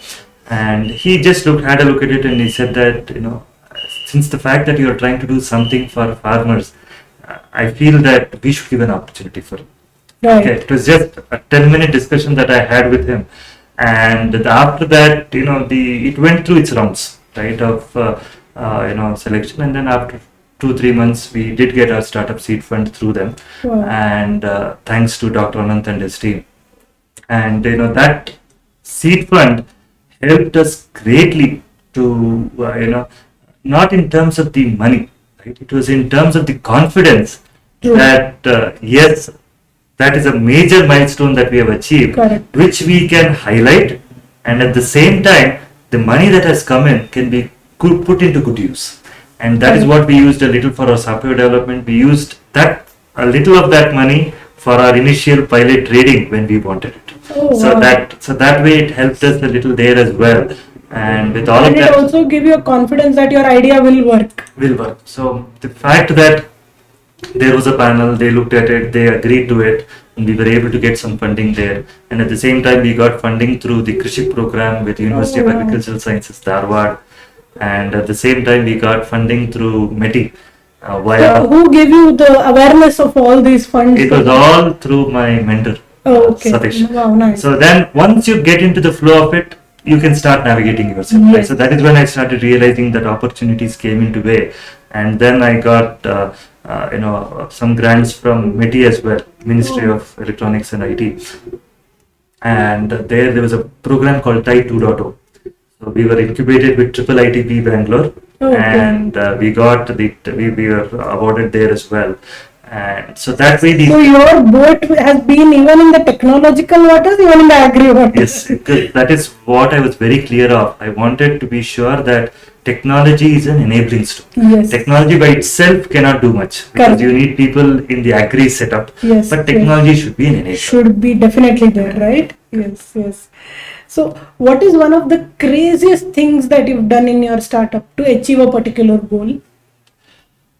B: And he just had a look at it, and he said that, since the fact that you are trying to do something for farmers, I feel that we should give an opportunity for him.
A: Right.
B: Okay, it was just a 10-minute discussion that I had with him, and after that, it went through its rounds, right, of selection, and then after 2-3 months, we did get our startup seed fund through them, and thanks to Dr. Anant and his team, and that seed fund helped us greatly to not in terms of the money. It was in terms of the confidence that yes, that is a major milestone that we have achieved, which we can highlight and at the same time, the money that has come in can be put into good use. And that is what we used a little for our software development. We used that a little of that money for our initial pilot trading when we wanted it. So that way it helped us a little there as well. And with all of that,
A: it also give you a confidence that your idea will work.
B: So the fact that there was a panel, they looked at it, they agreed to it, and we were able to get some funding there. And at the same time, we got funding through the Krishik program with University of Agricultural Sciences, Dharwad. And at the same time, we got funding through METI.
A: Who gave you the awareness of all these funds?
B: It was all through my mentor, Satish.
A: Wow, nice.
B: So then, once you get into the flow of it, you can start navigating yourself.
A: Yes.
B: Right? So that is when I started realizing that opportunities came into way, and then I got some grants from METI as well, Ministry of Electronics and IT, and there was a program called TIE 2.0. So we were incubated with Triple ITP Bangalore, and we were awarded there as well. And so that way,
A: so your boat has been even in the technological waters, even in the agri waters.
B: Yes, that is what I was very clear of. I wanted to be sure that technology is an enabling stone.
A: Yes.
B: Technology by itself cannot do much because you need people in the agri setup.
A: Yes,
B: but technology should be an enabler.
A: Should be definitely there, right? Yes. So, what is one of the craziest things that you've done in your startup to achieve a particular goal?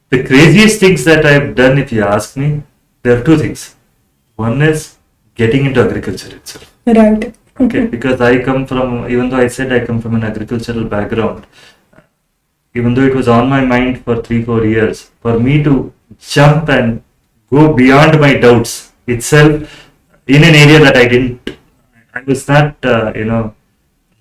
B: The craziest things that I've done, if you ask me, there are two things. One is getting into agriculture itself.
A: Right.
B: Okay, because I come from, even though I said I come from an agricultural background, even though it was on my mind for 3-4 years, for me to jump and go beyond my doubts itself in an area that I was not,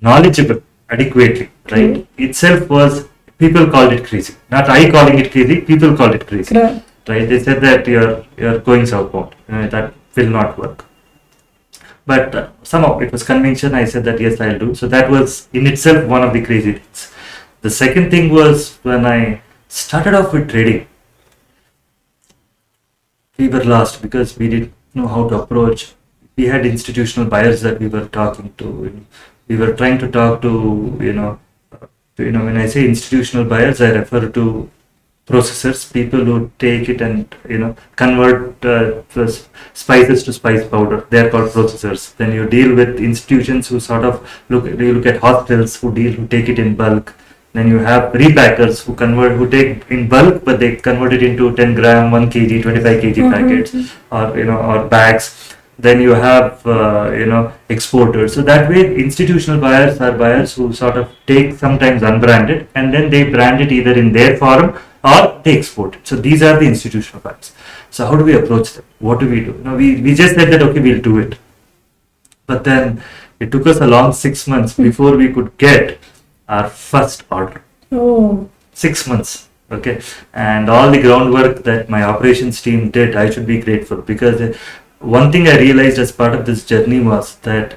B: knowledgeable adequately, right? Itself was, people called it crazy. Not I calling it crazy, people called it crazy. Right? They said that you're going southbound. That will not work. But somehow it was conviction. I said that yes, I'll do. So that was in itself one of the crazy things. The second thing was when I started off with trading, we were lost because we didn't know how to approach. We had institutional buyers that we were talking to. We were trying to talk to, when I say institutional buyers, I refer to processors, people who take it and convert spices to spice powder. They are called processors. Then you deal with institutions who sort of look at hospitals who take it in bulk. Then you have repackers who take in bulk, but they convert it into 10 gram, 1 kg, 25 kg packets, or bags. Then you have exporters. So that way, institutional buyers are buyers who sort of take sometimes unbranded and then they brand it either in their form or they export it. So these are the institutional buyers. So how do we approach them? What do we do? We just said that okay, we'll do it. But then it took us a long 6 months before we could get our first order. 6 months. Okay. And all the groundwork that my operations team did, I should be grateful, because one thing I realized as part of this journey was that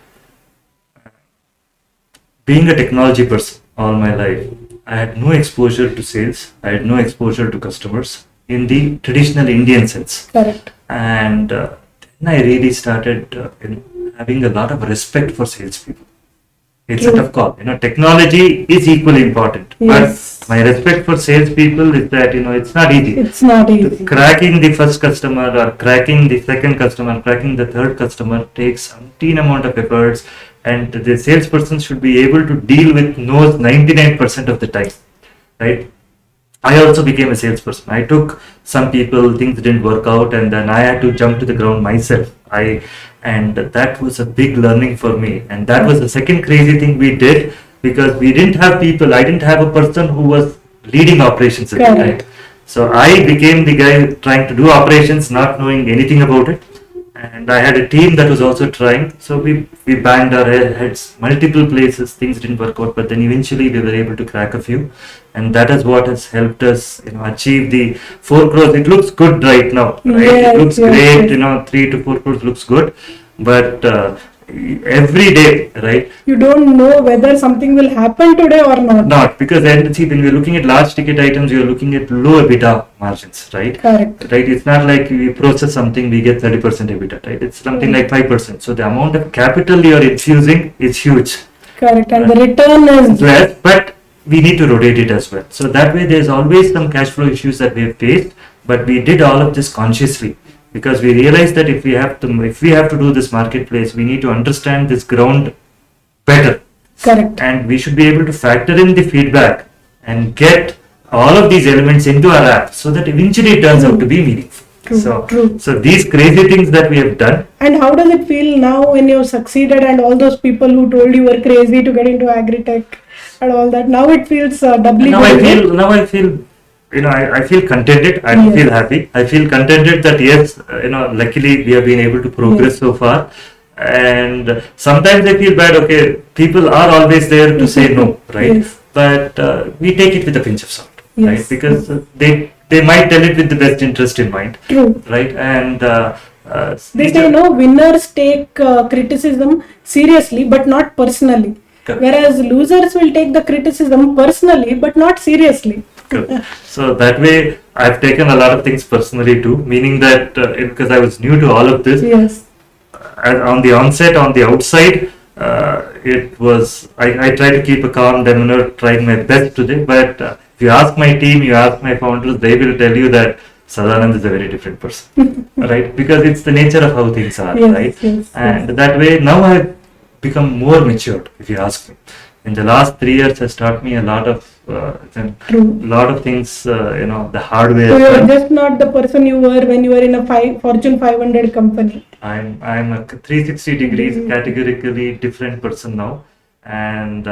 B: being a technology person all my life, I had no exposure to sales. I had no exposure to customers in the traditional Indian sense.
A: Correct.
B: And then I really started having a lot of respect for salespeople. It's a tough call. Technology is equally important. Yes. But my respect for salespeople is that, it's not easy.
A: It's not easy.
B: Cracking the first customer or cracking the second customer, cracking the third customer takes umpteen amount of efforts, and the salesperson should be able to deal with no's 99% of the time, right? I also became a salesperson. I took some people, things didn't work out, and then I had to jump to the ground myself. And that was a big learning for me. And that was the second crazy thing we did, because we didn't have people. I didn't have a person who was leading operations at the time. So I became the guy trying to do operations, not knowing anything about it. And I had a team that was also trying. So we banged our heads multiple places. Things didn't work out, but then eventually we were able to crack a few. And that is what has helped us, achieve the 4 crores. It looks good right now, right?
A: Yes,
B: it looks great, 3 to 4 crores looks good. But every day, right?
A: You don't know whether something will happen today or not.
B: Not, because then when we're looking at large ticket items, you're looking at low EBITDA margins, right?
A: Correct.
B: Right. It's not like we process something, we get 30% EBITDA, right? It's something like 5%. So the amount of capital you're infusing is huge.
A: Correct. And the return is
B: less, but we need to rotate it as well. So that way, there's always some cash flow issues that we have faced, but we did all of this consciously because we realized that if we have to do this marketplace, we need to understand this ground better.
A: correct.
B: And we should be able to factor in the feedback and get all of these elements into our app so that eventually it turns out to be meaningful.
A: True.
B: So these crazy things that we have done.
A: And how does it feel now when you've succeeded and all those people who told you were crazy to get into AgriTech and all that, now it feels doubly
B: Now
A: good.
B: I feel, I feel contented. I
A: Yes.
B: feel happy. I feel contented that yes, luckily we have been able to progress so far. And sometimes I feel bad. Okay, people are always there to say no, right?
A: Yes.
B: But we take it with a pinch of salt, right?
A: Yes.
B: Because they might tell it with the best interest in mind,
A: True.
B: right? And
A: They say no, winners take criticism seriously but not personally.
B: Correct.
A: Whereas losers will take the criticism personally but not seriously.
B: Good. So that way, I've taken a lot of things personally too, meaning that because I was new to all of this,
A: Yes.
B: on the onset, on the outside, it was, I try to keep a calm demeanor, trying my best today. But if you ask my team, you ask my founders, they will tell you that Sadananda is a very different person, right? Because it's the nature of how things are,
A: Yes,
B: right?
A: yes,
B: And that way, now I've become more matured, if you ask me. In the last 3 years has taught me a lot of things, the hard way.
A: So
B: as
A: you're
B: well.
A: just not the person you were when you were in a Fortune 500 company.
B: I'm a 360 degrees categorically different person now, and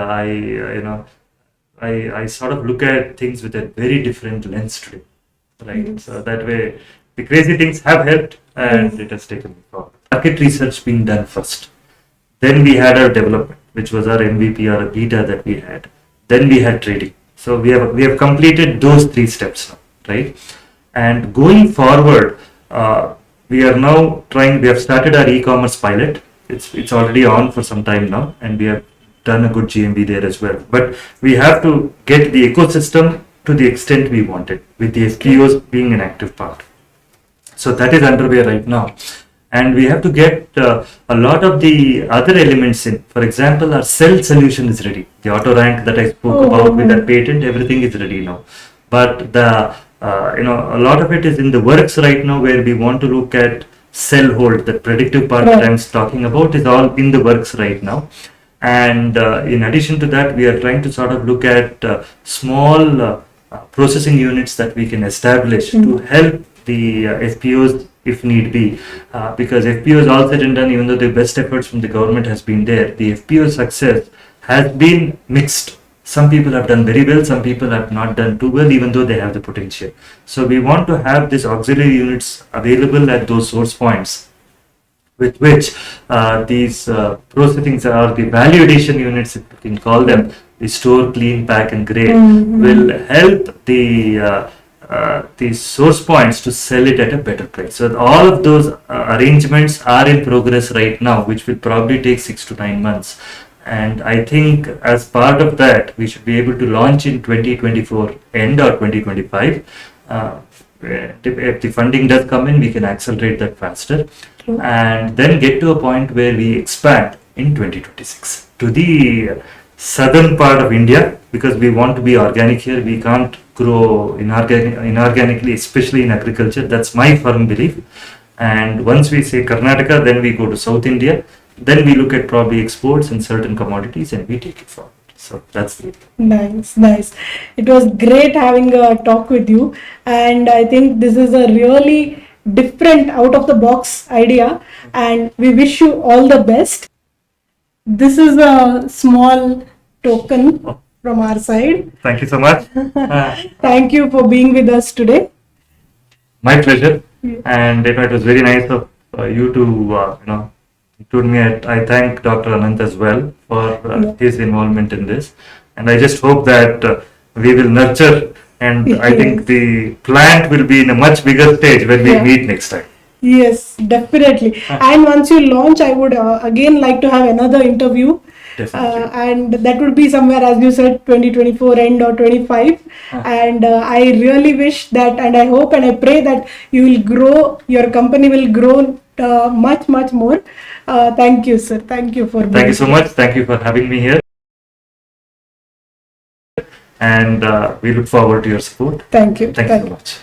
B: I sort of look at things with a very different lens today, right?
A: Yes.
B: So that way, the crazy things have helped, and
A: Yes.
B: it has taken me forward. Market research being done first, then we had our development, which was our MVP or a beta that we had. Then we had trading. So we have completed those 3 steps now, right? And going forward, we are now trying. We have started our e-commerce pilot. It's already on for some time now, and we have done a good GMV there as well. But we have to get the ecosystem to the extent we wanted, with the FPOs being an active part. So that is underway right now. And we have to get a lot of the other elements in. For example, our cell solution is ready. The auto rank that I spoke about with that patent, everything is ready now. But a lot of it is in the works right now, where we want to look at cell hold. The predictive part that I'm talking about is all in the works right now. And in addition to that, we are trying to sort of look at small processing units that we can establish to help the FPOs if need be, because FPOs all said and done, even though the best efforts from the government has been there, the FPO success has been mixed. Some people have done very well, some people have not done too well, even though they have the potential. So we want to have these auxiliary units available at those source points, with which these processing or the value addition units, if you can call them, the store, clean, pack and grade, will help the source points to sell it at a better price. So all of those arrangements are in progress right now, which will probably take 6 to 9 months. And I think as part of that, we should be able to launch in 2024 end or 2025. If the funding does come in, we can accelerate that faster, and then get to a point where we expand in 2026 to the southern part of India, because we want to be organic here. We can't grow inorganically, especially in agriculture. That's my firm belief. And once we say Karnataka, then we go to South India. Then we look at probably exports and certain commodities, and we take it forward. So that's it.
A: Nice. It was great having a talk with you, and I think this is a really different out of the box idea, and we wish you all the best. This is a small token from our side.
B: Thank you so much.
A: Thank you for being with us today.
B: My pleasure. And it was very nice of you to include me. I thank Dr. Anant as well for his involvement in this. And I just hope that we will nurture, and I think the plant will be in a much bigger stage when we meet next time.
A: Yes, definitely. And once you launch, I would again like to have another interview.
B: Definitely.
A: And that would be somewhere, as you said, 2024 end or 25. And I really wish that, and I hope and I pray that you will grow, your company will grow much more. Thank you, sir. Thank you for being
B: Thank you so much. Thank you for having me here. and we look forward to your support.
A: Thank you.
B: Thank you so much.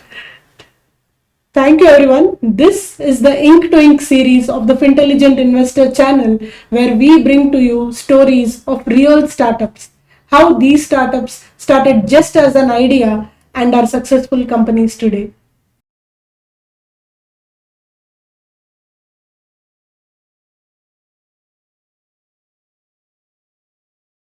A: Thank you, everyone. This is the Ink to Ink series of the Fintelligent Investor channel, where we bring to you stories of real startups, how these startups started just as an idea and are successful companies today.